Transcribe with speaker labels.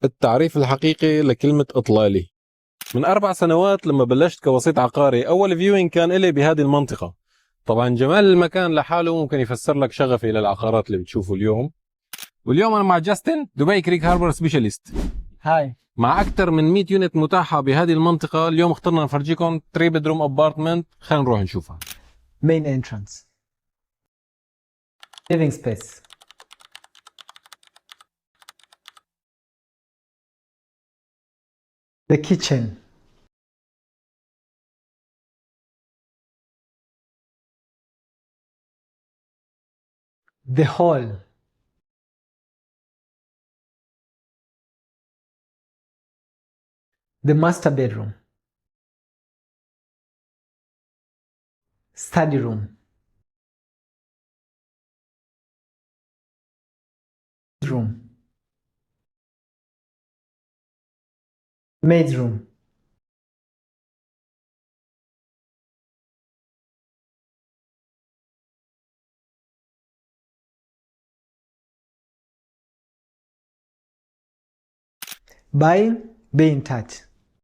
Speaker 1: التعريف الحقيقي لكلمة إطلالي. من 4 سنوات لما بلشت كوسيط عقاري، أول فيوينج كان إلي بهذه المنطقة. طبعا جمال المكان لحاله ممكن يفسر لك شغفي للعقارات اللي بتشوفه اليوم. واليوم أنا مع جاستن، دبي كريك هاربر سبيشاليست.
Speaker 2: هاي.
Speaker 1: مع أكثر من 100 يونت متاحة بهذه المنطقة، اليوم اخترنا نفرجيكم 3 بدروم أبارتمنت. خلينا نروح نشوفها.
Speaker 2: Main entrance. Living space. The kitchen. The hall. The master bedroom. Study room. Room. Maid's room. Buying, be in touch.